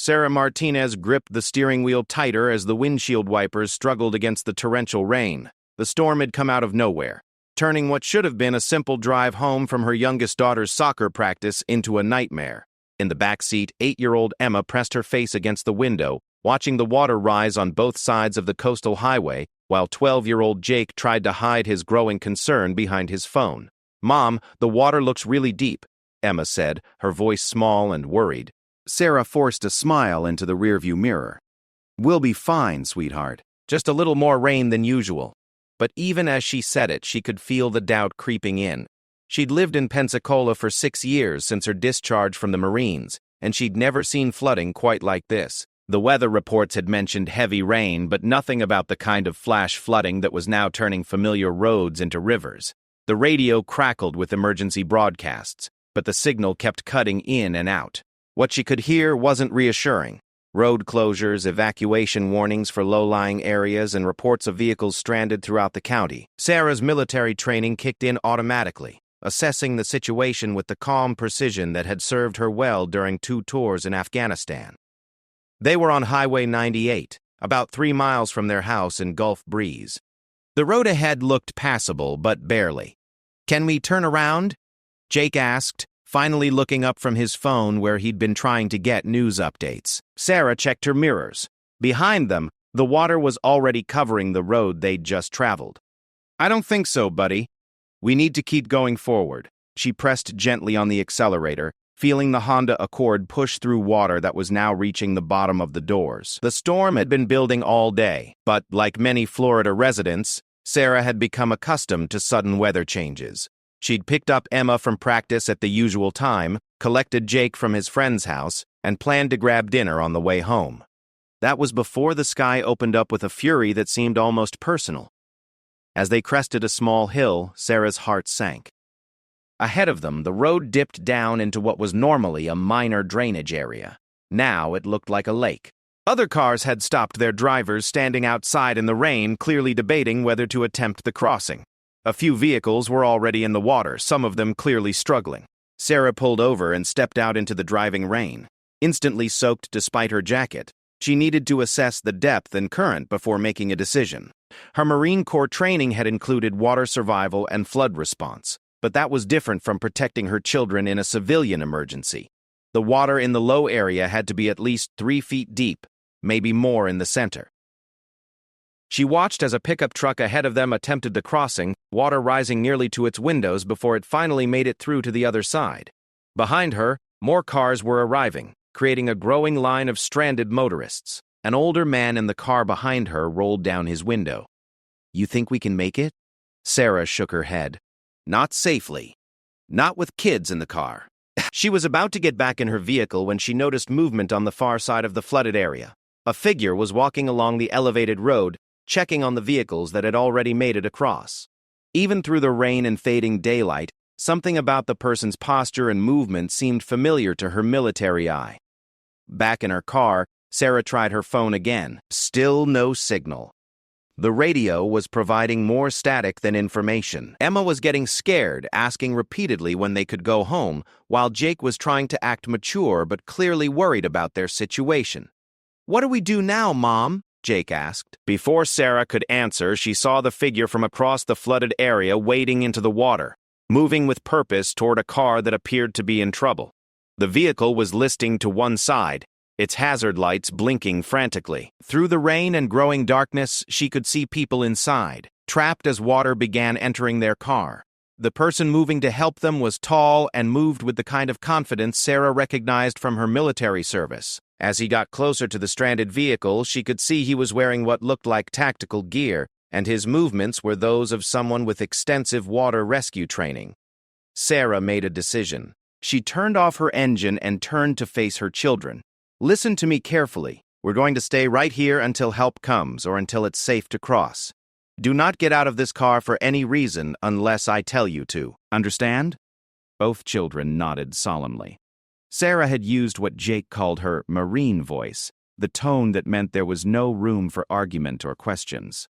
Sarah Martinez gripped the steering wheel tighter as the windshield wipers struggled against the torrential rain. The storm had come out of nowhere, turning what should have been a simple drive home from her youngest daughter's soccer practice into a nightmare. In the back seat, 8-year-old Emma pressed her face against the window, watching the water rise on both sides of the coastal highway, while 12-year-old Jake tried to hide his growing concern behind his phone. "Mom, the water looks really deep," Emma said, her voice small and worried. Sarah forced a smile into the rearview mirror. "We'll be fine, sweetheart. Just a little more rain than usual." But even as she said it, she could feel the doubt creeping in. She'd lived in Pensacola for 6 years since her discharge from the Marines, and she'd never seen flooding quite like this. The weather reports had mentioned heavy rain, but nothing about the kind of flash flooding that was now turning familiar roads into rivers. The radio crackled with emergency broadcasts, but the signal kept cutting in and out. What she could hear wasn't reassuring. Road closures, evacuation warnings for low-lying areas, and reports of vehicles stranded throughout the county. Sarah's military training kicked in automatically, assessing the situation with the calm precision that had served her well during 2 tours in Afghanistan. They were on Highway 98, about 3 miles from their house in Gulf Breeze. The road ahead looked passable, but barely. "Can we turn around?" Jake asked, finally looking up from his phone where he'd been trying to get news updates. Sarah checked her mirrors. Behind them, the water was already covering the road they'd just traveled. "I don't think so, buddy. We need to keep going forward." She pressed gently on the accelerator, feeling the Honda Accord push through water that was now reaching the bottom of the doors. The storm had been building all day, but like many Florida residents, Sarah had become accustomed to sudden weather changes. She'd picked up Emma from practice at the usual time, collected Jake from his friend's house, and planned to grab dinner on the way home. That was before the sky opened up with a fury that seemed almost personal. As they crested a small hill, Sarah's heart sank. Ahead of them, the road dipped down into what was normally a minor drainage area. Now it looked like a lake. Other cars had stopped their drivers standing outside in the rain, clearly debating whether to attempt the crossing. A few vehicles were already in the water, some of them clearly struggling. Sarah pulled over and stepped out into the driving rain. Instantly soaked despite her jacket, she needed to assess the depth and current before making a decision. Her Marine Corps training had included water survival and flood response, but that was different from protecting her children in a civilian emergency. The water in the low area had to be at least 3 feet deep, maybe more in the center. She watched as a pickup truck ahead of them attempted the crossing, water rising nearly to its windows before it finally made it through to the other side. Behind her, more cars were arriving, creating a growing line of stranded motorists. An older man in the car behind her rolled down his window. "You think we can make it?" Sarah shook her head. "Not safely. Not with kids in the car." She was about to get back in her vehicle when she noticed movement on the far side of the flooded area. A figure was walking along the elevated road, checking on the vehicles that had already made it across. Even through the rain and fading daylight, something about the person's posture and movement seemed familiar to her military eye. Back in her car, Sarah tried her phone again. Still no signal. The radio was providing more static than information. Emma was getting scared, asking repeatedly when they could go home, while Jake was trying to act mature but clearly worried about their situation. "What do we do now, Mom?" Jake asked. Before Sarah could answer, she saw the figure from across the flooded area wading into the water, moving with purpose toward a car that appeared to be in trouble. The vehicle was listing to one side, its hazard lights blinking frantically. Through the rain and growing darkness, she could see people inside, trapped as water began entering their car. The person moving to help them was tall and moved with the kind of confidence Sarah recognized from her military service. As he got closer to the stranded vehicle, she could see he was wearing what looked like tactical gear, and his movements were those of someone with extensive water rescue training. Sarah made a decision. She turned off her engine and turned to face her children. "Listen to me carefully. We're going to stay right here until help comes or until it's safe to cross. Do not get out of this car for any reason unless I tell you to. Understand?" Both children nodded solemnly. Sarah had used what Jake called her Marine voice, the tone that meant there was no room for argument or questions.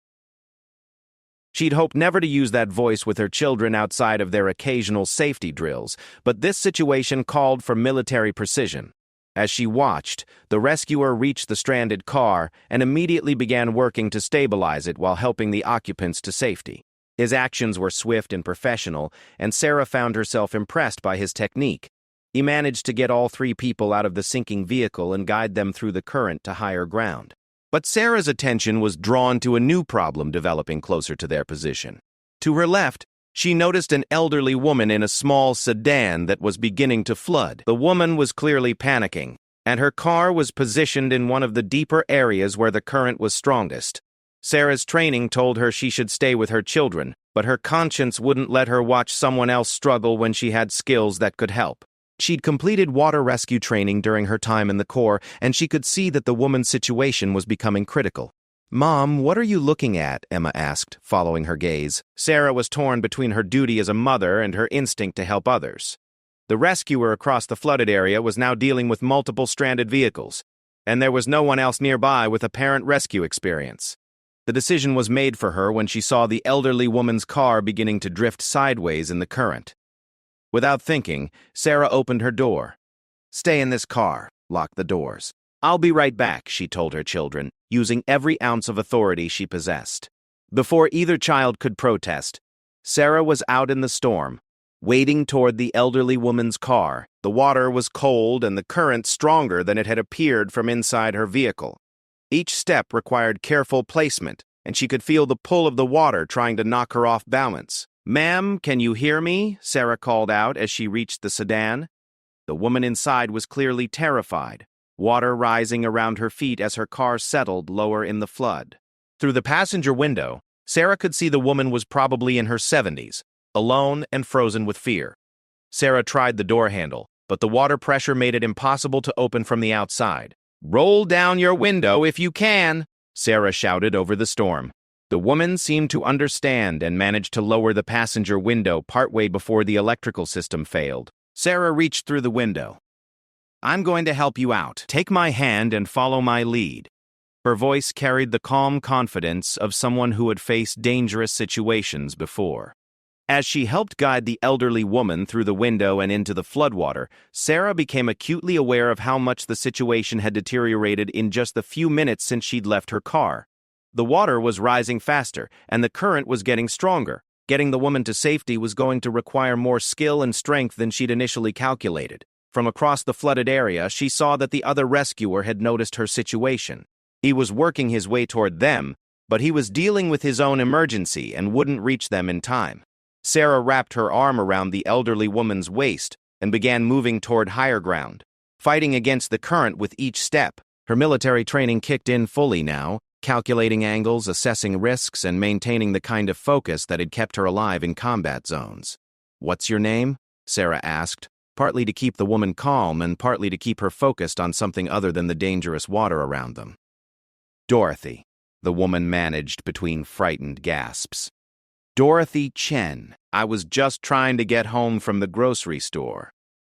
She'd hoped never to use that voice with her children outside of their occasional safety drills, but this situation called for military precision. As she watched, the rescuer reached the stranded car and immediately began working to stabilize it while helping the occupants to safety. His actions were swift and professional, and Sarah found herself impressed by his technique. He managed to get all three people out of the sinking vehicle and guide them through the current to higher ground. But Sarah's attention was drawn to a new problem developing closer to their position. To her left, she noticed an elderly woman in a small sedan that was beginning to flood. The woman was clearly panicking, and her car was positioned in one of the deeper areas where the current was strongest. Sarah's training told her she should stay with her children, but her conscience wouldn't let her watch someone else struggle when she had skills that could help. She'd completed water rescue training during her time in the Corps, and she could see that the woman's situation was becoming critical. "Mom, what are you looking at?" Emma asked, following her gaze. Sarah was torn between her duty as a mother and her instinct to help others. The rescuer across the flooded area was now dealing with multiple stranded vehicles, and there was no one else nearby with apparent rescue experience. The decision was made for her when she saw the elderly woman's car beginning to drift sideways in the current. Without thinking, Sarah opened her door. "Stay in this car. Lock the doors. I'll be right back," she told her children, using every ounce of authority she possessed. Before either child could protest, Sarah was out in the storm, wading toward the elderly woman's car. The water was cold and the current stronger than it had appeared from inside her vehicle. Each step required careful placement, and she could feel the pull of the water trying to knock her off balance. "Ma'am, can you hear me?" Sarah called out as she reached the sedan. The woman inside was clearly terrified, water rising around her feet as her car settled lower in the flood. Through the passenger window, Sarah could see the woman was probably in her 70s, alone and frozen with fear. Sarah tried the door handle, but the water pressure made it impossible to open from the outside. "Roll down your window if you can," Sarah shouted over the storm. The woman seemed to understand and managed to lower the passenger window partway before the electrical system failed. Sarah reached through the window. "I'm going to help you out. Take my hand and follow my lead." Her voice carried the calm confidence of someone who had faced dangerous situations before. As she helped guide the elderly woman through the window and into the floodwater, Sarah became acutely aware of how much the situation had deteriorated in just the few minutes since she'd left her car. The water was rising faster, and the current was getting stronger. Getting the woman to safety was going to require more skill and strength than she'd initially calculated. From across the flooded area, she saw that the other rescuer had noticed her situation. He was working his way toward them, but he was dealing with his own emergency and wouldn't reach them in time. Sarah wrapped her arm around the elderly woman's waist and began moving toward higher ground, fighting against the current with each step. Her military training kicked in fully now, calculating angles, assessing risks, and maintaining the kind of focus that had kept her alive in combat zones. "What's your name?" Sarah asked, partly to keep the woman calm and partly to keep her focused on something other than the dangerous water around them. "Dorothy," the woman managed between frightened gasps. "Dorothy Chen. I was just trying to get home from the grocery store."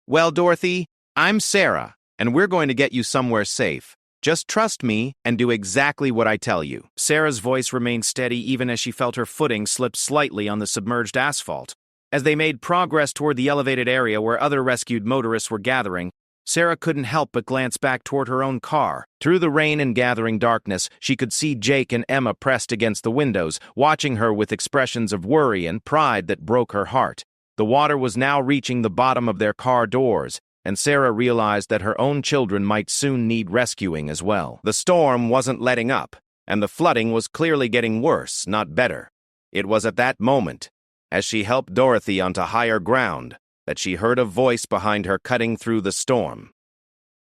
"Well, Dorothy, I'm Sarah, and we're going to get you somewhere safe. Just trust me and do exactly what I tell you." Sarah's voice remained steady even as she felt her footing slip slightly on the submerged asphalt. As they made progress toward the elevated area where other rescued motorists were gathering, Sarah couldn't help but glance back toward her own car. Through the rain and gathering darkness, she could see Jake and Emma pressed against the windows, watching her with expressions of worry and pride that broke her heart. The water was now reaching the bottom of their car doors, and Sarah realized that her own children might soon need rescuing as well. The storm wasn't letting up, and the flooding was clearly getting worse, not better. It was at that moment, as she helped Dorothy onto higher ground, that she heard a voice behind her cutting through the storm.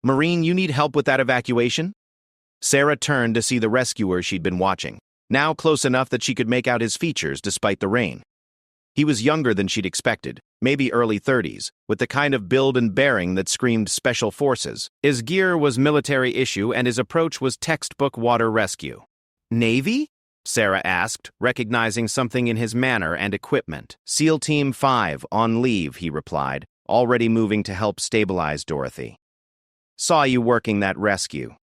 "Maureen, you need help with that evacuation?" Sarah turned to see the rescuer she'd been watching, now close enough that she could make out his features despite the rain. He was younger than she'd expected, maybe early 30s, with the kind of build and bearing that screamed special forces. His gear was military issue and his approach was textbook water rescue. "Navy?" Sarah asked, recognizing something in his manner and equipment. "SEAL Team 5, on leave," he replied, already moving to help stabilize Dorothy. "Saw you working that rescue.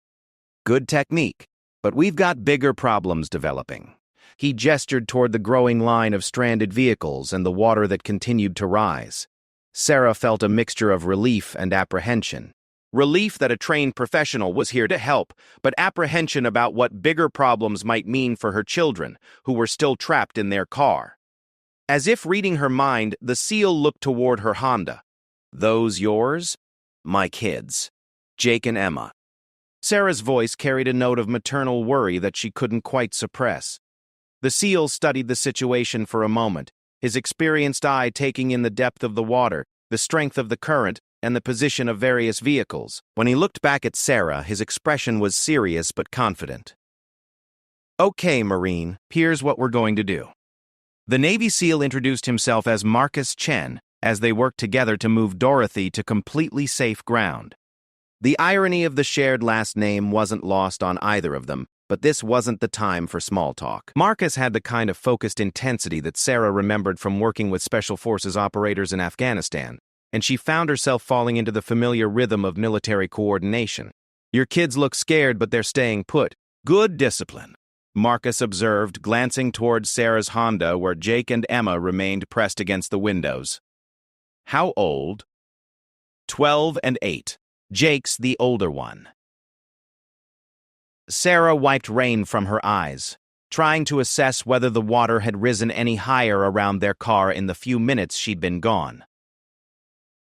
Good technique, but we've got bigger problems developing." He gestured toward the growing line of stranded vehicles and the water that continued to rise. Sarah felt a mixture of relief and apprehension. Relief that a trained professional was here to help, but apprehension about what bigger problems might mean for her children, who were still trapped in their car. As if reading her mind, the SEAL looked toward her Honda. "Those yours?" "My kids. Jake and Emma." Sarah's voice carried a note of maternal worry that she couldn't quite suppress. The SEAL studied the situation for a moment, his experienced eye taking in the depth of the water, the strength of the current, and the position of various vehicles. When he looked back at Sarah, his expression was serious but confident. "Okay, Marine, here's what we're going to do." The Navy SEAL introduced himself as Marcus Chen as they worked together to move Dorothy to completely safe ground. The irony of the shared last name wasn't lost on either of them, but this wasn't the time for small talk. Marcus had the kind of focused intensity that Sarah remembered from working with Special Forces operators in Afghanistan, and she found herself falling into the familiar rhythm of military coordination. "Your kids look scared, but they're staying put. Good discipline," Marcus observed, glancing toward Sarah's Honda where Jake and Emma remained pressed against the windows. "How old?" 12 and 8. Jake's the older one. Sarah wiped rain from her eyes, trying to assess whether the water had risen any higher around their car in the few minutes she'd been gone.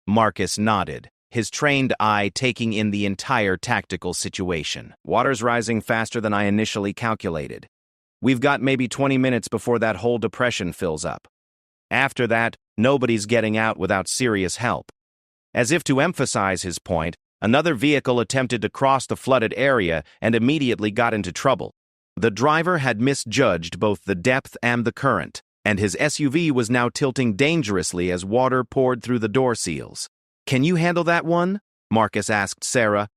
Marcus nodded, his trained eye taking in the entire tactical situation. "Water's rising faster than I initially calculated. We've got maybe 20 minutes before that whole depression fills up. After that, nobody's getting out without serious help." As if to emphasize his point, another vehicle attempted to cross the flooded area and immediately got into trouble. The driver had misjudged both the depth and the current, and his SUV was now tilting dangerously as water poured through the door seals. "Can you handle that one?" Marcus asked Sarah.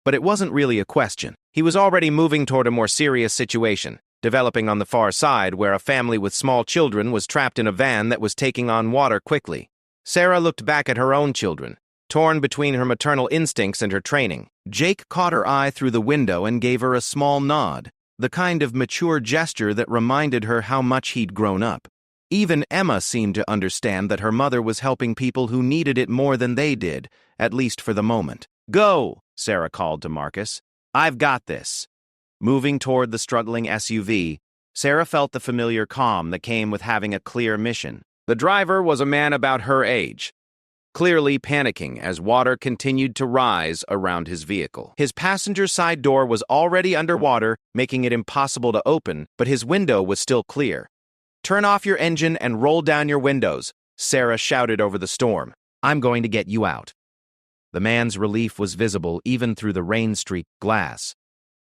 But it wasn't really a question. He was already moving toward a more serious situation, developing on the far side where a family with small children was trapped in a van that was taking on water quickly. Sarah looked back at her own children, torn between her maternal instincts and her training. Jake caught her eye through the window and gave her a small nod, the kind of mature gesture that reminded her how much he'd grown up. Even Emma seemed to understand that her mother was helping people who needed it more than they did, at least for the moment. "Go," Sarah called to Marcus. "I've got this." Moving toward the struggling SUV, Sarah felt the familiar calm that came with having a clear mission. The driver was a man about her age, clearly panicking as water continued to rise around his vehicle. His passenger side door was already underwater, making it impossible to open, but his window was still clear. "Turn off your engine and roll down your windows," Sarah shouted over the storm. "I'm going to get you out." The man's relief was visible even through the rain-streaked glass.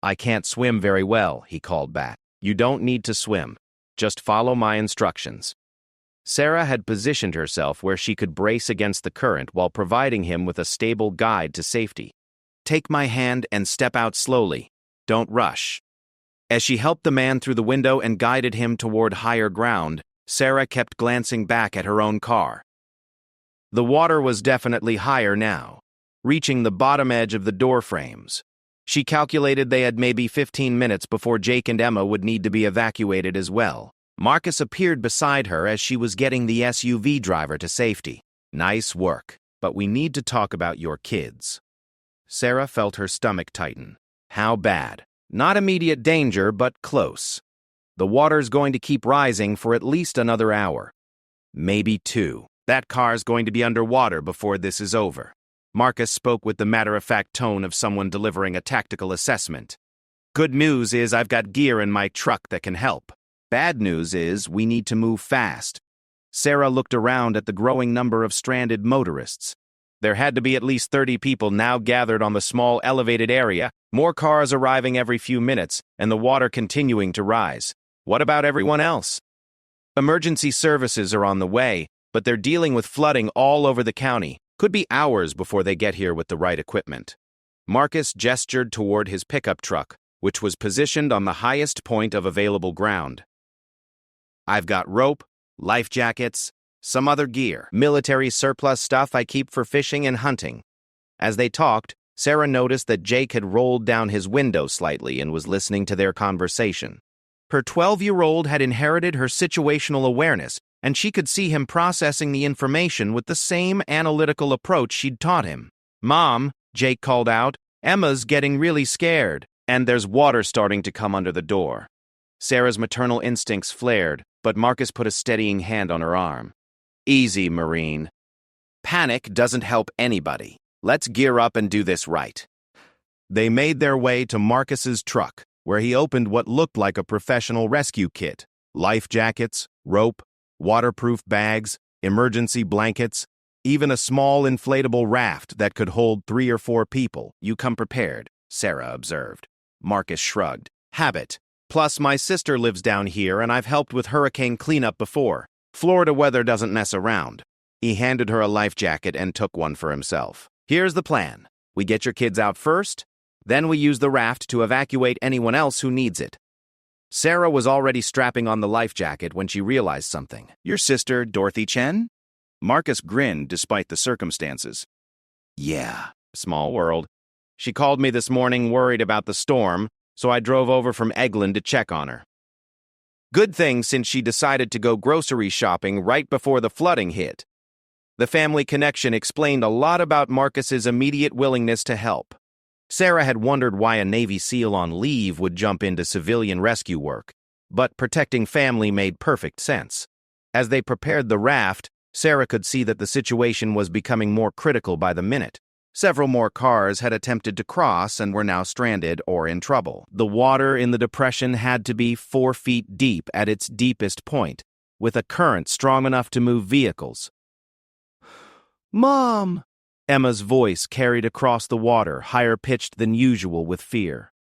"I can't swim very well," he called back. "You don't need to swim. Just follow my instructions." Sarah had positioned herself where she could brace against the current while providing him with a stable guide to safety. "Take my hand and step out slowly. Don't rush." As she helped the man through the window and guided him toward higher ground, Sarah kept glancing back at her own car. The water was definitely higher now, reaching the bottom edge of the door frames. She calculated they had maybe 15 minutes before Jake and Emma would need to be evacuated as well. Marcus appeared beside her as she was getting the SUV driver to safety. "Nice work, but we need to talk about your kids." Sarah felt her stomach tighten. How bad? Not immediate danger, but close. The water's going to keep rising for at least another hour. Maybe 2. That car's going to be underwater before this is over. Marcus spoke with the matter-of-fact tone of someone delivering a tactical assessment. "Good news is I've got gear in my truck that can help. Bad news is we need to move fast." Sarah looked around at the growing number of stranded motorists. There had to be at least 30 people now gathered on the small elevated area, more cars arriving every few minutes, and the water continuing to rise. What about everyone else? "Emergency services are on the way, but they're dealing with flooding all over the county. Could be hours before they get here with the right equipment." Marcus gestured toward his pickup truck, which was positioned on the highest point of available ground. "I've got rope, life jackets, some other gear, military surplus stuff I keep for fishing and hunting." As they talked, Sarah noticed that Jake had rolled down his window slightly and was listening to their conversation. Her 12-year-old had inherited her situational awareness, and she could see him processing the information with the same analytical approach she'd taught him. "Mom," Jake called out. Emma's getting really scared, and there's water starting to come under the door. Sarah's maternal instincts flared, but Marcus put a steadying hand on her arm. Easy, Marine. Panic doesn't help anybody. Let's gear up and do this right. They made their way to Marcus's truck, where he opened what looked like a professional rescue kit. Life jackets, rope, waterproof bags, emergency blankets, even a small inflatable raft that could hold 3 or 4 people. You come prepared, Sarah observed. Marcus shrugged. Habit. Plus, my sister lives down here and I've helped with hurricane cleanup before. Florida weather doesn't mess around. He handed her a life jacket and took one for himself. Here's the plan. We get your kids out first, then we use the raft to evacuate anyone else who needs it. Sarah was already strapping on the life jacket when she realized something. Your sister, Dorothy Chen? Marcus grinned despite the circumstances. Yeah, small world. She called me this morning worried about the storm, so I drove over from Eglin to check on her. Good thing since she decided to go grocery shopping right before the flooding hit. The family connection explained a lot about Marcus's immediate willingness to help. Sarah had wondered why a Navy SEAL on leave would jump into civilian rescue work, but protecting family made perfect sense. As they prepared the raft, Sarah could see that the situation was becoming more critical by the minute. Several more cars had attempted to cross and were now stranded or in trouble. The water in the depression had to be 4 feet deep at its deepest point, with a current strong enough to move vehicles. Mom! Emma's voice carried across the water, higher-pitched than usual with fear.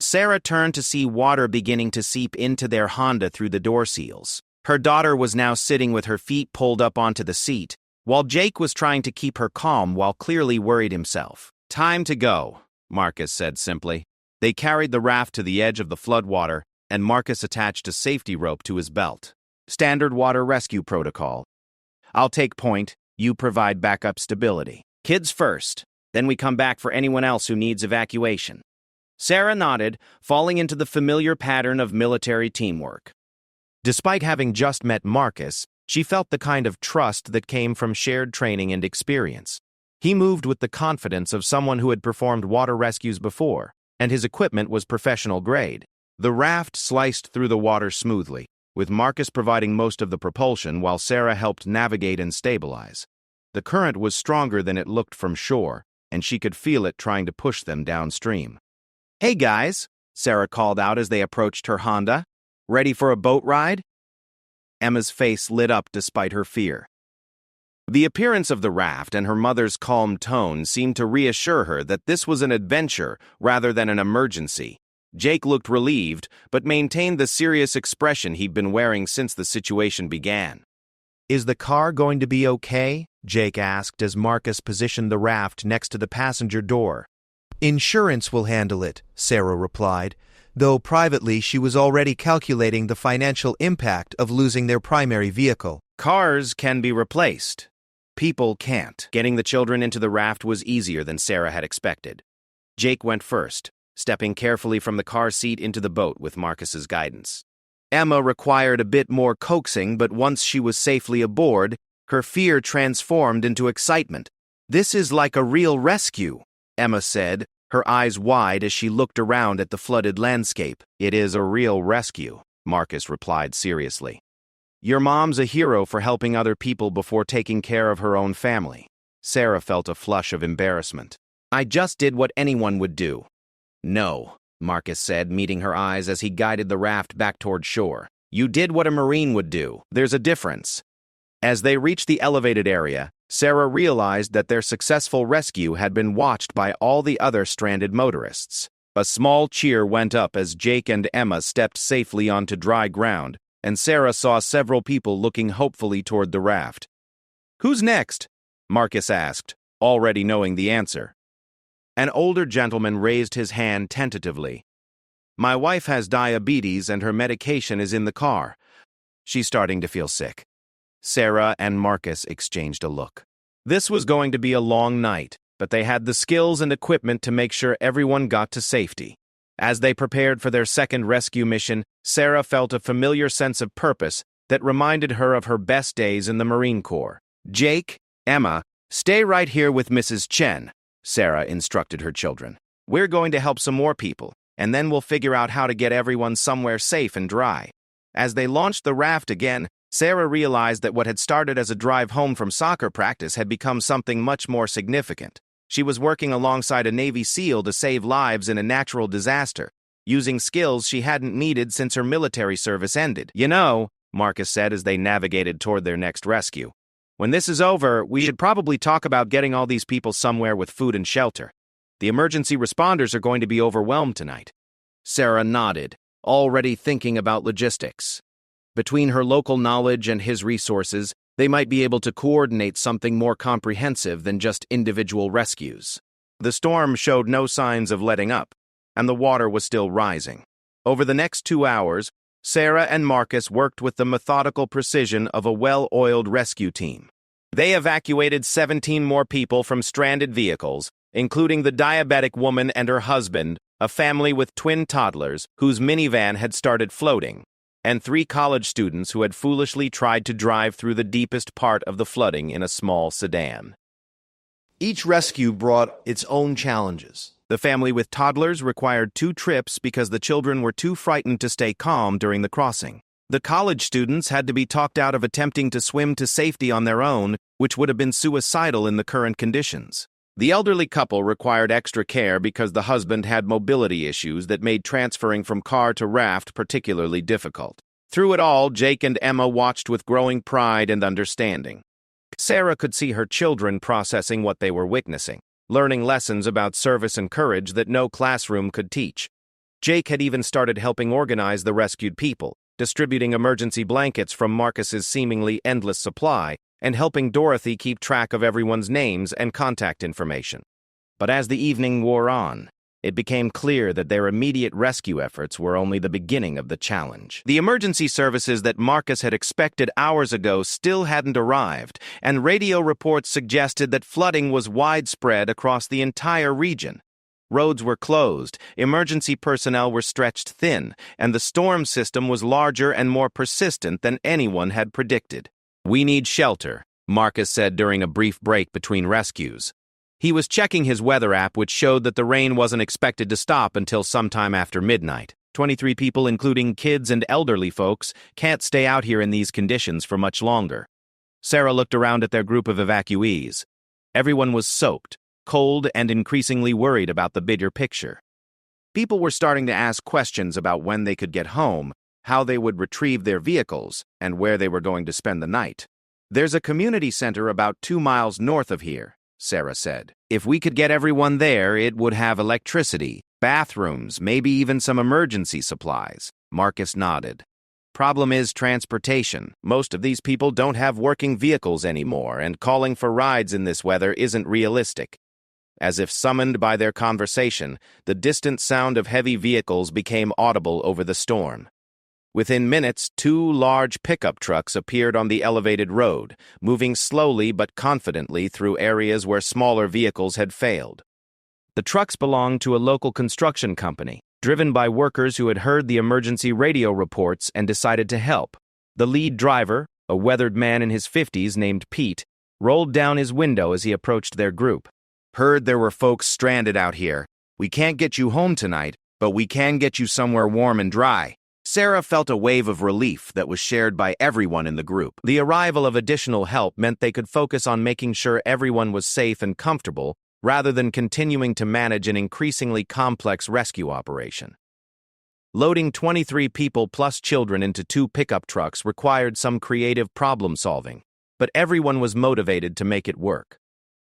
Sarah turned to see water beginning to seep into their Honda through the door seals. Her daughter was now sitting with her feet pulled up onto the seat, while Jake was trying to keep her calm while clearly worried himself. Time to go, Marcus said simply. They carried the raft to the edge of the floodwater, and Marcus attached a safety rope to his belt. Standard water rescue protocol. I'll take point, you provide backup stability. Kids first, then we come back for anyone else who needs evacuation. Sarah nodded, falling into the familiar pattern of military teamwork. Despite having just met Marcus, she felt the kind of trust that came from shared training and experience. He moved with the confidence of someone who had performed water rescues before, and his equipment was professional grade. The raft sliced through the water smoothly, with Marcus providing most of the propulsion while Sarah helped navigate and stabilize. The current was stronger than it looked from shore, and she could feel it trying to push them downstream. Hey guys, Sarah called out as they approached her Honda. Ready for a boat ride? Emma's face lit up despite her fear. The appearance of the raft and her mother's calm tone seemed to reassure her that this was an adventure rather than an emergency. Jake looked relieved, but maintained the serious expression he'd been wearing since the situation began. Is the car going to be okay? Jake asked as Marcus positioned the raft next to the passenger door. Insurance will handle it, Sarah replied, though privately she was already calculating the financial impact of losing their primary vehicle. Cars can be replaced. People can't. Getting the children into the raft was easier than Sarah had expected. Jake went first, stepping carefully from the car seat into the boat with Marcus's guidance. Emma required a bit more coaxing, but once she was safely aboard, her fear transformed into excitement. This is like a real rescue, Emma said, her eyes wide as she looked around at the flooded landscape. It is a real rescue, Marcus replied seriously. Your mom's a hero for helping other people before taking care of her own family. Sarah felt a flush of embarrassment. I just did what anyone would do. No, Marcus said, meeting her eyes as he guided the raft back toward shore. You did what a Marine would do. There's a difference. As they reached the elevated area, Sarah realized that their successful rescue had been watched by all the other stranded motorists. A small cheer went up as Jake and Emma stepped safely onto dry ground, and Sarah saw several people looking hopefully toward the raft. Who's next? Marcus asked, already knowing the answer. An older gentleman raised his hand tentatively. My wife has diabetes and her medication is in the car. She's starting to feel sick. Sarah and Marcus exchanged a look. This was going to be a long night, but they had the skills and equipment to make sure everyone got to safety. As they prepared for their second rescue mission, Sarah felt a familiar sense of purpose that reminded her of her best days in the Marine Corps. Jake, Emma, stay right here with Mrs. Chen. Sarah instructed her children. "We're going to help some more people, and then we'll figure out how to get everyone somewhere safe and dry." As they launched the raft again, Sarah realized that what had started as a drive home from soccer practice had become something much more significant. She was working alongside a Navy SEAL to save lives in a natural disaster, using skills she hadn't needed since her military service ended. "You know," Marcus said as they navigated toward their next rescue, "when this is over, we should probably talk about getting all these people somewhere with food and shelter. The emergency responders are going to be overwhelmed tonight." Sarah nodded, already thinking about logistics. Between her local knowledge and his resources, they might be able to coordinate something more comprehensive than just individual rescues. The storm showed no signs of letting up, and the water was still rising. Over the next 2 hours, Sarah and Marcus worked with the methodical precision of a well-oiled rescue team. They evacuated 17 more people from stranded vehicles, including the diabetic woman and her husband, a family with twin toddlers whose minivan had started floating, and 3 college students who had foolishly tried to drive through the deepest part of the flooding in a small sedan. Each rescue brought its own challenges. The family with toddlers required 2 trips because the children were too frightened to stay calm during the crossing. The college students had to be talked out of attempting to swim to safety on their own, which would have been suicidal in the current conditions. The elderly couple required extra care because the husband had mobility issues that made transferring from car to raft particularly difficult. Through it all, Jake and Emma watched with growing pride and understanding. Sarah could see her children processing what they were witnessing, learning lessons about service and courage that no classroom could teach. Jake had even started helping organize the rescued people, distributing emergency blankets from Marcus's seemingly endless supply, and helping Dorothy keep track of everyone's names and contact information. But as the evening wore on, it became clear that their immediate rescue efforts were only the beginning of the challenge. The emergency services that Marcus had expected hours ago still hadn't arrived, and radio reports suggested that flooding was widespread across the entire region. Roads were closed, emergency personnel were stretched thin, and the storm system was larger and more persistent than anyone had predicted. "We need shelter," Marcus said during a brief break between rescues. He was checking his weather app, which showed that the rain wasn't expected to stop until sometime after midnight. 23 people, including kids and elderly folks, can't stay out here in these conditions for much longer. Sarah looked around at their group of evacuees. Everyone was soaked, cold, and increasingly worried about the bigger picture. People were starting to ask questions about when they could get home, how they would retrieve their vehicles, and where they were going to spend the night. "There's a community center about 2 miles north of here," Sarah said. "If we could get everyone there, it would have electricity, bathrooms, maybe even some emergency supplies." Marcus nodded. "Problem is transportation. Most of these people don't have working vehicles anymore, and calling for rides in this weather isn't realistic." As if summoned by their conversation, the distant sound of heavy vehicles became audible over the storm. Within minutes, 2 large pickup trucks appeared on the elevated road, moving slowly but confidently through areas where smaller vehicles had failed. The trucks belonged to a local construction company, driven by workers who had heard the emergency radio reports and decided to help. The lead driver, a weathered man in his 50s named Pete, rolled down his window as he approached their group. "Heard there were folks stranded out here. We can't get you home tonight, but we can get you somewhere warm and dry." Sarah felt a wave of relief that was shared by everyone in the group. The arrival of additional help meant they could focus on making sure everyone was safe and comfortable, rather than continuing to manage an increasingly complex rescue operation. Loading 23 people plus children into 2 pickup trucks required some creative problem-solving, but everyone was motivated to make it work.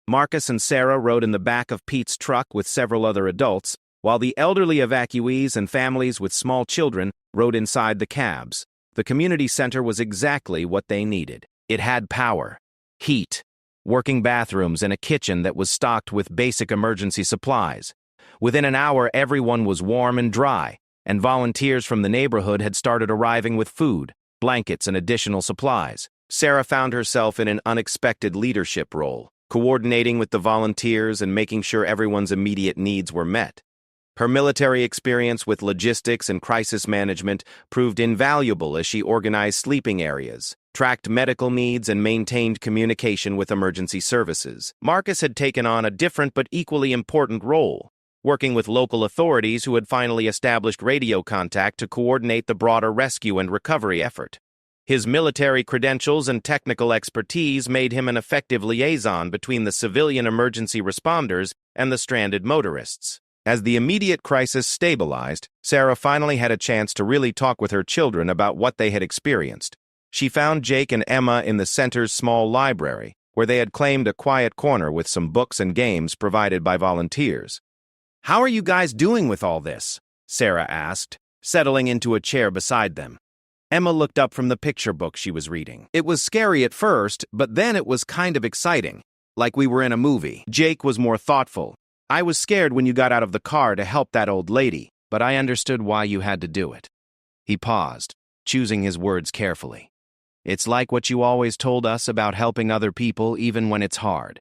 Marcus and Sarah rode in the back of Pete's truck with several other adults, while the elderly evacuees and families with small children rode inside the cabs. The community center was exactly what they needed. It had power, heat, working bathrooms, and a kitchen that was stocked with basic emergency supplies. Within an hour, everyone was warm and dry, and volunteers from the neighborhood had started arriving with food, blankets, and additional supplies. Sarah found herself in an unexpected leadership role, coordinating with the volunteers and making sure everyone's immediate needs were met. Her military experience with logistics and crisis management proved invaluable as she organized sleeping areas, tracked medical needs, and maintained communication with emergency services. Marcus had taken on a different but equally important role, working with local authorities who had finally established radio contact to coordinate the broader rescue and recovery effort. His military credentials and technical expertise made him an effective liaison between the civilian emergency responders and the stranded motorists. As the immediate crisis stabilized, Sarah finally had a chance to really talk with her children about what they had experienced. She found Jake and Emma in the center's small library, where they had claimed a quiet corner with some books and games provided by volunteers. "How are you guys doing with all this?" Sarah asked, settling into a chair beside them. Emma looked up from the picture book she was reading. "It was scary at first, but then it was kind of exciting, like we were in a movie." Jake was more thoughtful. "I was scared when you got out of the car to help that old lady, but I understood why you had to do it." He paused, choosing his words carefully. "It's like what you always told us about helping other people even when it's hard."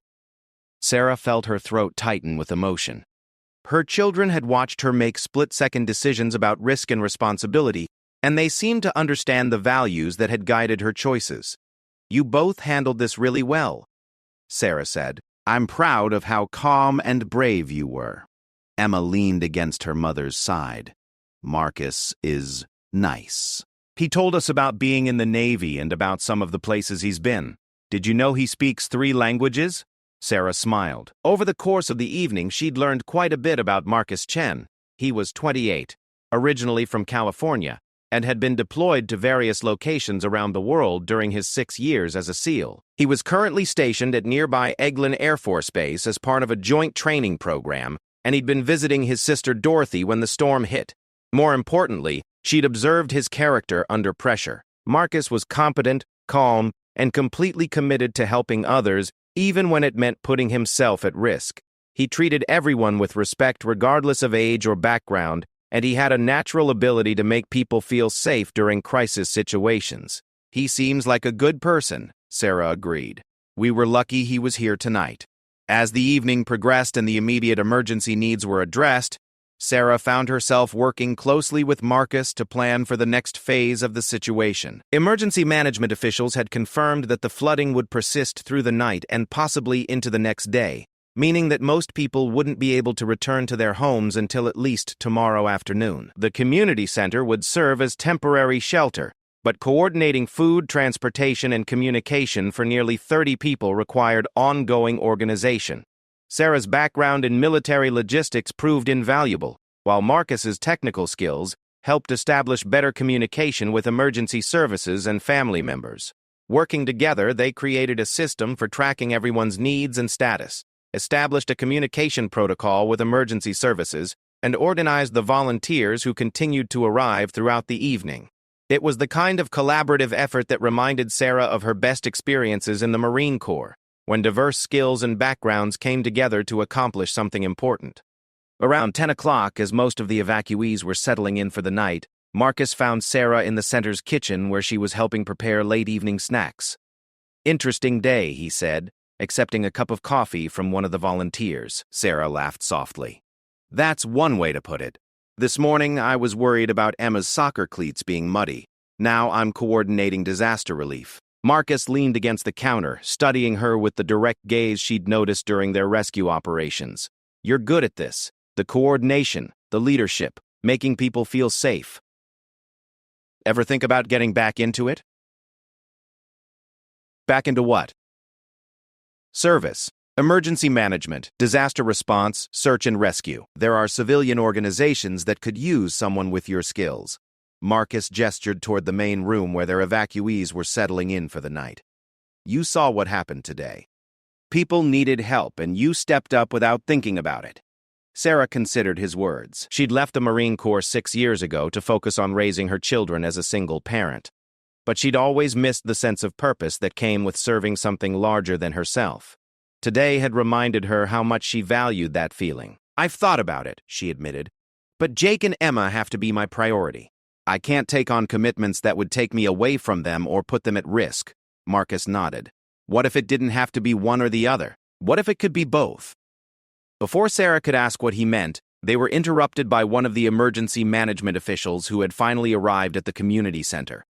Sarah felt her throat tighten with emotion. Her children had watched her make split-second decisions about risk and responsibility, and they seemed to understand the values that had guided her choices. "You both handled this really well," Sarah said. "I'm proud of how calm and brave you were." Emma leaned against her mother's side. "Marcus is nice. He told us about being in the Navy and about some of the places he's been. Did you know he speaks 3 languages?" Sarah smiled. Over the course of the evening, she'd learned quite a bit about Marcus Chen. He was 28, originally from California, and had been deployed to various locations around the world during his 6 years as a SEAL. He was currently stationed at nearby Eglin Air Force Base as part of a joint training program, and he'd been visiting his sister Dorothy when the storm hit. More importantly, she'd observed his character under pressure. Marcus was competent, calm, and completely committed to helping others, even when it meant putting himself at risk. He treated everyone with respect regardless of age or background, and he had a natural ability to make people feel safe during crisis situations. "He seems like a good person," Sarah agreed. "We were lucky he was here tonight." As the evening progressed and the immediate emergency needs were addressed, Sarah found herself working closely with Marcus to plan for the next phase of the situation. Emergency management officials had confirmed that the flooding would persist through the night and possibly into the next day, meaning that most people wouldn't be able to return to their homes until at least tomorrow afternoon. The community center would serve as temporary shelter, but coordinating food, transportation, and communication for nearly 30 people required ongoing organization. Sarah's background in military logistics proved invaluable, while Marcus's technical skills helped establish better communication with emergency services and family members. Working together, they created a system for tracking everyone's needs and status, established a communication protocol with emergency services, and organized the volunteers who continued to arrive throughout the evening. It was the kind of collaborative effort that reminded Sarah of her best experiences in the Marine Corps, when diverse skills and backgrounds came together to accomplish something important. Around 10 o'clock, as most of the evacuees were settling in for the night, Marcus found Sarah in the center's kitchen where she was helping prepare late-evening snacks. "Interesting day," he said, accepting a cup of coffee from one of the volunteers. Sarah laughed softly. "That's one way to put it. This morning, I was worried about Emma's soccer cleats being muddy. Now I'm coordinating disaster relief." Marcus leaned against the counter, studying her with the direct gaze she'd noticed during their rescue operations. "You're good at this. The coordination, the leadership, making people feel safe. Ever think about getting back into it?" "Back into what?" "Service. Emergency management, disaster response, search and rescue. There are civilian organizations that could use someone with your skills." Marcus gestured toward the main room where their evacuees were settling in for the night. "You saw what happened today. People needed help, and you stepped up without thinking about it." Sarah considered his words. She'd left the Marine Corps 6 years ago to focus on raising her children as a single parent. But she'd always missed the sense of purpose that came with serving something larger than herself. Today had reminded her how much she valued that feeling. "I've thought about it," she admitted. "But Jake and Emma have to be my priority. I can't take on commitments that would take me away from them or put them at risk." Marcus nodded. "What if it didn't have to be one or the other? What if it could be both?" Before Sarah could ask what he meant, They were interrupted by one of the emergency management officials who had finally arrived at the community center.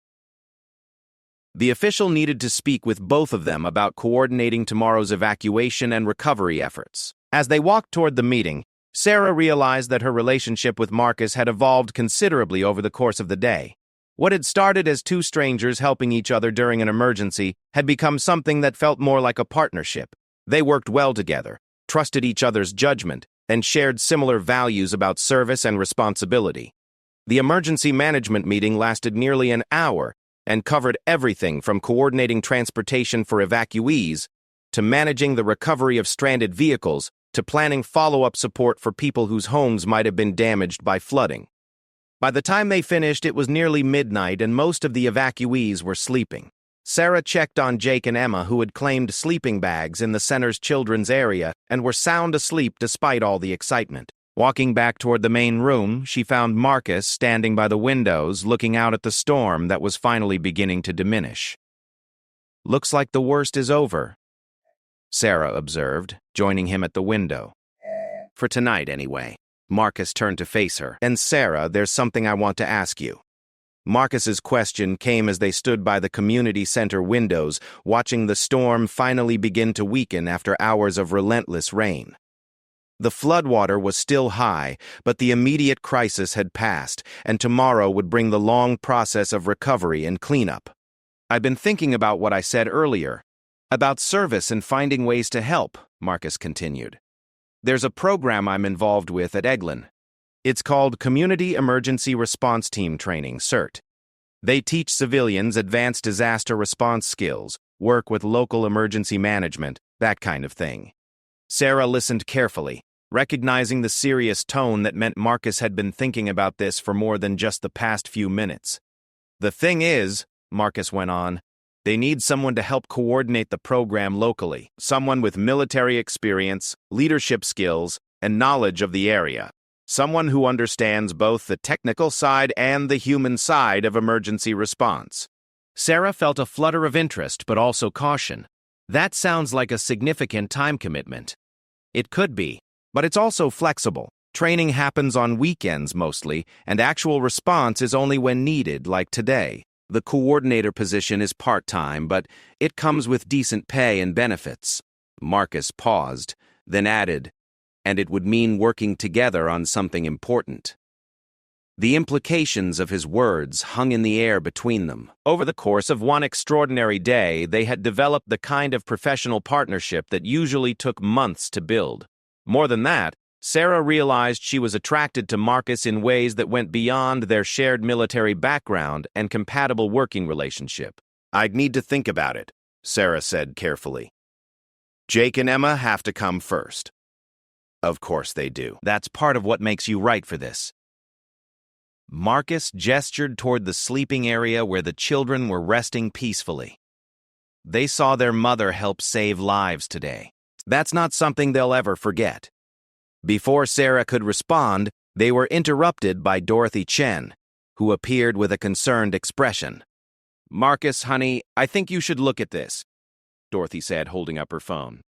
The official needed to speak with both of them about coordinating tomorrow's evacuation and recovery efforts. As they walked toward the meeting, Sarah realized that her relationship with Marcus had evolved considerably over the course of the day. What had started as two strangers helping each other during an emergency had become something that felt more like a partnership. They worked well together, trusted each other's judgment, and shared similar values about service and responsibility. The emergency management meeting lasted nearly an hour and covered everything from coordinating transportation for evacuees to managing the recovery of stranded vehicles to planning follow-up support for people whose homes might have been damaged by flooding. By the time they finished, it was nearly midnight and most of the evacuees were sleeping. Sarah checked on Jake and Emma, who had claimed sleeping bags in the center's children's area and were sound asleep despite all the excitement. Walking back toward the main room, she found Marcus standing by the windows looking out at the storm that was finally beginning to diminish. "Looks like the worst is over," Sarah observed, joining him at the window. "For tonight, anyway." Marcus turned to face her. "And Sarah, there's something I want to ask you." Marcus's question came as they stood by the community center windows, watching the storm finally begin to weaken after hours of relentless rain. The floodwater was still high, but the immediate crisis had passed, and tomorrow would bring the long process of recovery and cleanup. "I've been thinking about what I said earlier, about service and finding ways to help," Marcus continued. "There's a program I'm involved with at Eglin. It's called Community Emergency Response Team Training, CERT. They teach civilians advanced disaster response skills, work with local emergency management, that kind of thing." Sarah listened carefully, recognizing the serious tone that meant Marcus had been thinking about this for more than just the past few minutes. "The thing is," Marcus went on, "they need someone to help coordinate the program locally, someone with military experience, leadership skills, and knowledge of the area. Someone who understands both the technical side and the human side of emergency response." Sarah felt a flutter of interest but also caution. That sounds like a significant time commitment. It could be, but it's also flexible. Training happens on weekends mostly, and actual response is only when needed, like today. The coordinator position is part-time, but it comes with decent pay and benefits. Marcus paused, then added, "And it would mean working together on something important." The implications of his words hung in the air between them. Over the course of one extraordinary day, they had developed the kind of professional partnership that usually took months to build. More than that, Sarah realized she was attracted to Marcus in ways that went beyond their shared military background and compatible working relationship. "I'd need to think about it," Sarah said carefully. "Jake and Emma have to come first." "Of course they do. That's part of what makes you right for this." Marcus gestured toward the sleeping area where the children were resting peacefully. They saw their mother help save lives today. That's not something they'll ever forget. Before Sarah could respond, they were interrupted by Dorothy Chen, who appeared with a concerned expression. "Marcus, honey, I think you should look at this," Dorothy said, holding up her phone.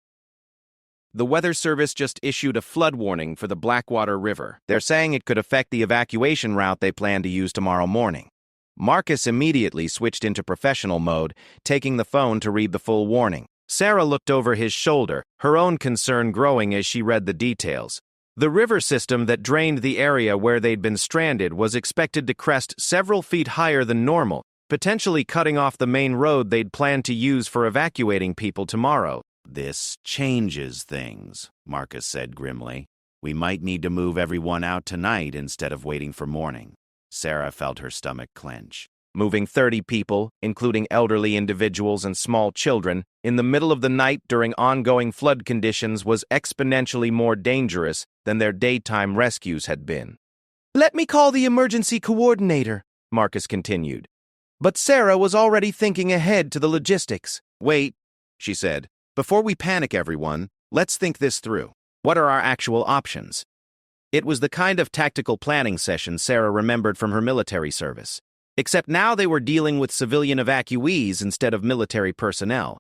"The Weather Service just issued a flood warning for the Blackwater River. They're saying it could affect the evacuation route they plan to use tomorrow morning." Marcus immediately switched into professional mode, taking the phone to read the full warning. Sarah looked over his shoulder, her own concern growing as she read the details. The river system that drained the area where they'd been stranded was expected to crest several feet higher than normal, potentially cutting off the main road they'd planned to use for evacuating people tomorrow. "This changes things," Marcus said grimly. "We might need to move everyone out tonight instead of waiting for morning." Sarah felt her stomach clench. Moving 30 people, including elderly individuals and small children, in the middle of the night during ongoing flood conditions was exponentially more dangerous than their daytime rescues had been. "Let me call the emergency coordinator," Marcus continued. But Sarah was already thinking ahead to the logistics. "Wait," she said. "Before we panic everyone, let's think this through. What are our actual options?" It was the kind of tactical planning session Sarah remembered from her military service. Except now they were dealing with civilian evacuees instead of military personnel.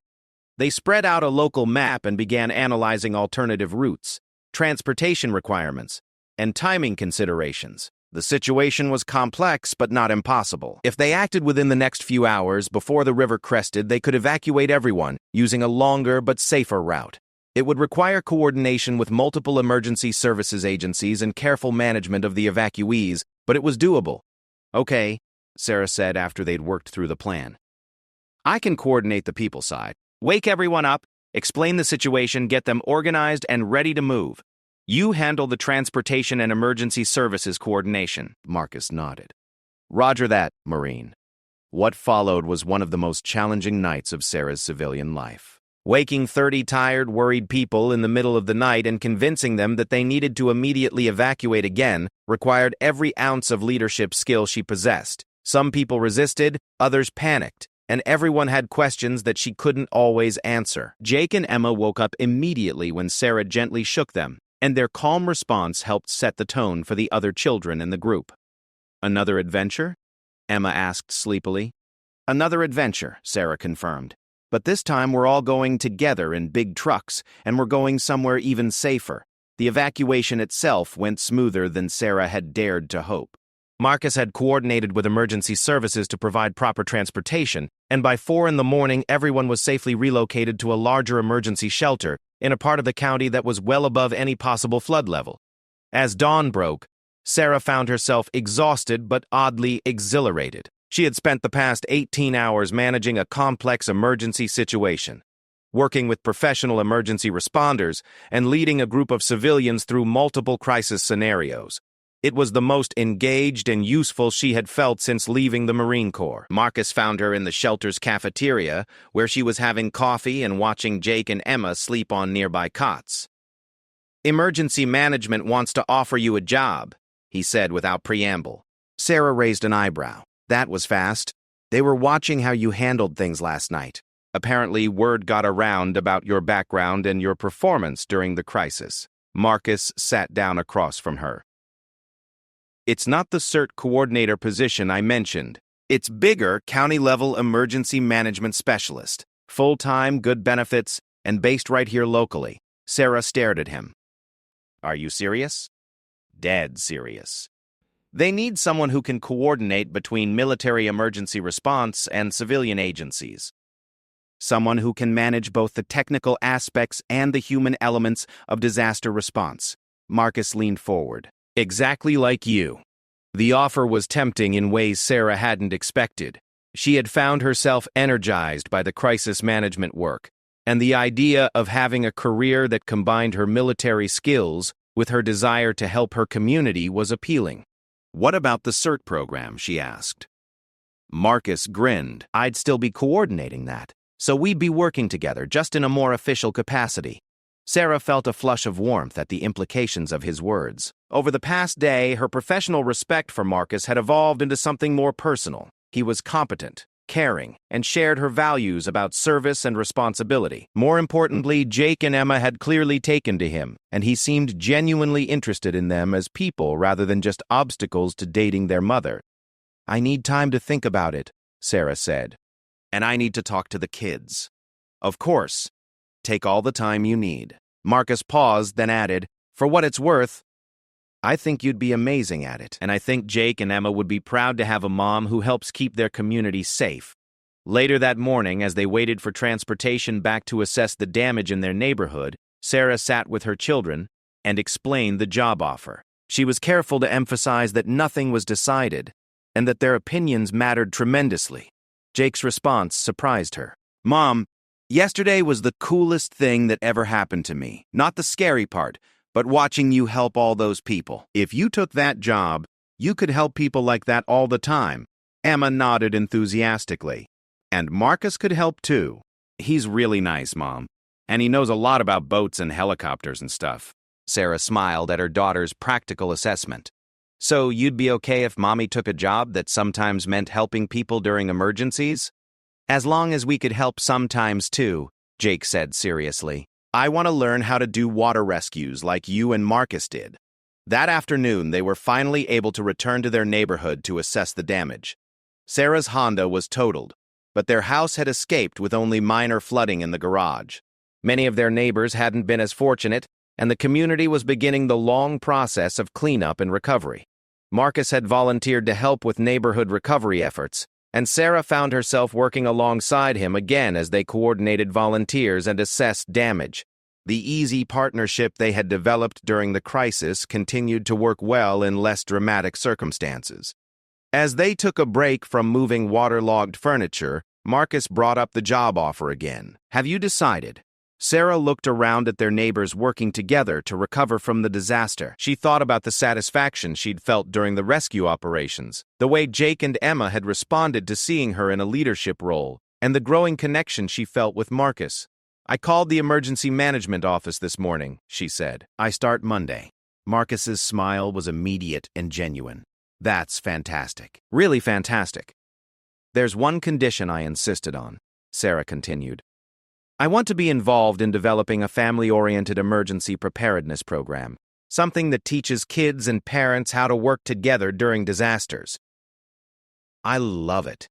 They spread out a local map and began analyzing alternative routes, transportation requirements, and timing considerations. The situation was complex but not impossible. If they acted within the next few hours before the river crested, they could evacuate everyone using a longer but safer route. It would require coordination with multiple emergency services agencies and careful management of the evacuees, but it was doable. "Okay," Sarah said after they'd worked through the plan. "I can coordinate the people side. Wake everyone up, explain the situation, get them organized and ready to move. You handle the transportation and emergency services coordination." Marcus nodded. "Roger that, Marine." What followed was one of the most challenging nights of Sarah's civilian life. Waking 30 tired, worried people in the middle of the night and convincing them that they needed to immediately evacuate again required every ounce of leadership skill she possessed. Some people resisted, others panicked, and everyone had questions that she couldn't always answer. Jake and Emma woke up immediately when Sarah gently shook them, and their calm response helped set the tone for the other children in the group. "Another adventure?" Emma asked sleepily. "Another adventure," Sarah confirmed. "But this time we're all going together in big trucks, and we're going somewhere even safer." The evacuation itself went smoother than Sarah had dared to hope. Marcus had coordinated with emergency services to provide proper transportation, and by 4 in the morning everyone was safely relocated to a larger emergency shelter in a part of the county that was well above any possible flood level. As dawn broke, Sarah found herself exhausted but oddly exhilarated. She had spent the past 18 hours managing a complex emergency situation, working with professional emergency responders and leading a group of civilians through multiple crisis scenarios. It was the most engaged and useful she had felt since leaving the Marine Corps. Marcus found her in the shelter's cafeteria, where she was having coffee and watching Jake and Emma sleep on nearby cots. "Emergency management wants to offer you a job," he said without preamble. Sarah raised an eyebrow. "That was fast. They were watching how you handled things last night. Apparently, word got around about your background and your performance during the crisis." Marcus sat down across from her. "It's not the CERT coordinator position I mentioned. It's bigger, county-level emergency management specialist. Full-time, good benefits, and based right here locally." Sarah stared at him. "Are you serious?" "Dead serious. They need someone who can coordinate between military emergency response and civilian agencies. Someone who can manage both the technical aspects and the human elements of disaster response." Marcus leaned forward. "Exactly like you." The offer was tempting in ways Sarah hadn't expected. She had found herself energized by the crisis management work, and the idea of having a career that combined her military skills with her desire to help her community was appealing. "What about the CERT program?" she asked. Marcus grinned. "I'd still be coordinating that, so we'd be working together, just in a more official capacity." Sarah felt a flush of warmth at the implications of his words. Over the past day, her professional respect for Marcus had evolved into something more personal. He was competent, caring, and shared her values about service and responsibility. More importantly, Jake and Emma had clearly taken to him, and he seemed genuinely interested in them as people rather than just obstacles to dating their mother. "I need time to think about it," Sarah said. "And I need to talk to the kids." "Of course. Take all the time you need." Marcus paused, then added, "For what it's worth, I think you'd be amazing at it, and I think Jake and Emma would be proud to have a mom who helps keep their community safe." Later that morning, as they waited for transportation back to assess the damage in their neighborhood, Sarah sat with her children and explained the job offer. She was careful to emphasize that nothing was decided and that their opinions mattered tremendously. Jake's response surprised her. "Mom, yesterday was the coolest thing that ever happened to me. Not the scary part, but watching you help all those people. If you took that job, you could help people like that all the time." Emma nodded enthusiastically. "And Marcus could help too. He's really nice, Mom. And he knows a lot about boats and helicopters and stuff." Sarah smiled at her daughter's practical assessment. "So you'd be okay if Mommy took a job that sometimes meant helping people during emergencies?" "As long as we could help sometimes too," Jake said seriously. "I want to learn how to do water rescues like you and Marcus did." That afternoon, they were finally able to return to their neighborhood to assess the damage. Sarah's Honda was totaled, but their house had escaped with only minor flooding in the garage. Many of their neighbors hadn't been as fortunate, and the community was beginning the long process of cleanup and recovery. Marcus had volunteered to help with neighborhood recovery efforts, and Sarah found herself working alongside him again as they coordinated volunteers and assessed damage. The easy partnership they had developed during the crisis continued to work well in less dramatic circumstances. As they took a break from moving waterlogged furniture, Marcus brought up the job offer again. "Have you decided?" Sarah looked around at their neighbors working together to recover from the disaster. She thought about the satisfaction she'd felt during the rescue operations, the way Jake and Emma had responded to seeing her in a leadership role, and the growing connection she felt with Marcus. "I called the emergency management office this morning," she said. "I start Monday." Marcus's smile was immediate and genuine. "That's fantastic. Really fantastic." "There's one condition I insisted on," Sarah continued. "I want to be involved in developing a family-oriented emergency preparedness program, something that teaches kids and parents how to work together during disasters." "I love it."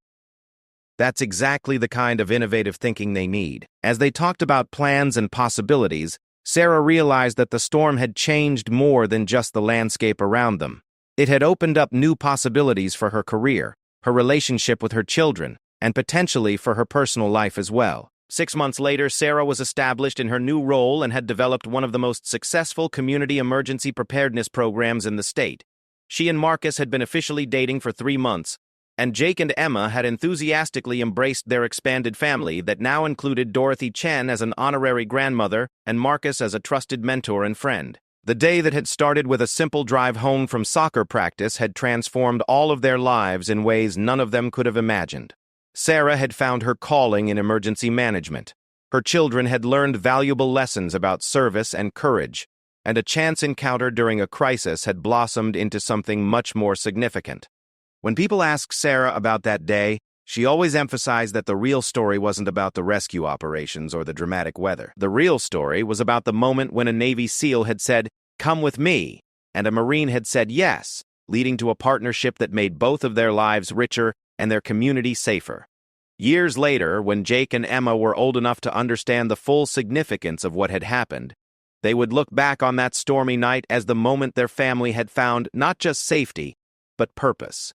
That's exactly the kind of innovative thinking they need. As they talked about plans and possibilities, Sarah realized that the storm had changed more than just the landscape around them. It had opened up new possibilities for her career, her relationship with her children, and potentially for her personal life as well. 6 months later, Sarah was established in her new role and had developed one of the most successful community emergency preparedness programs in the state. She and Marcus had been officially dating for 3 months, and Jake and Emma had enthusiastically embraced their expanded family that now included Dorothy Chen as an honorary grandmother and Marcus as a trusted mentor and friend. The day that had started with a simple drive home from soccer practice had transformed all of their lives in ways none of them could have imagined. Sarah had found her calling in emergency management. Her children had learned valuable lessons about service and courage, and a chance encounter during a crisis had blossomed into something much more significant. When people asked Sarah about that day, she always emphasized that the real story wasn't about the rescue operations or the dramatic weather. The real story was about the moment when a Navy SEAL had said, "Come with me," and a Marine had said yes, leading to a partnership that made both of their lives richer and their community safer. Years later, when Jake and Emma were old enough to understand the full significance of what had happened, they would look back on that stormy night as the moment their family had found not just safety, but purpose.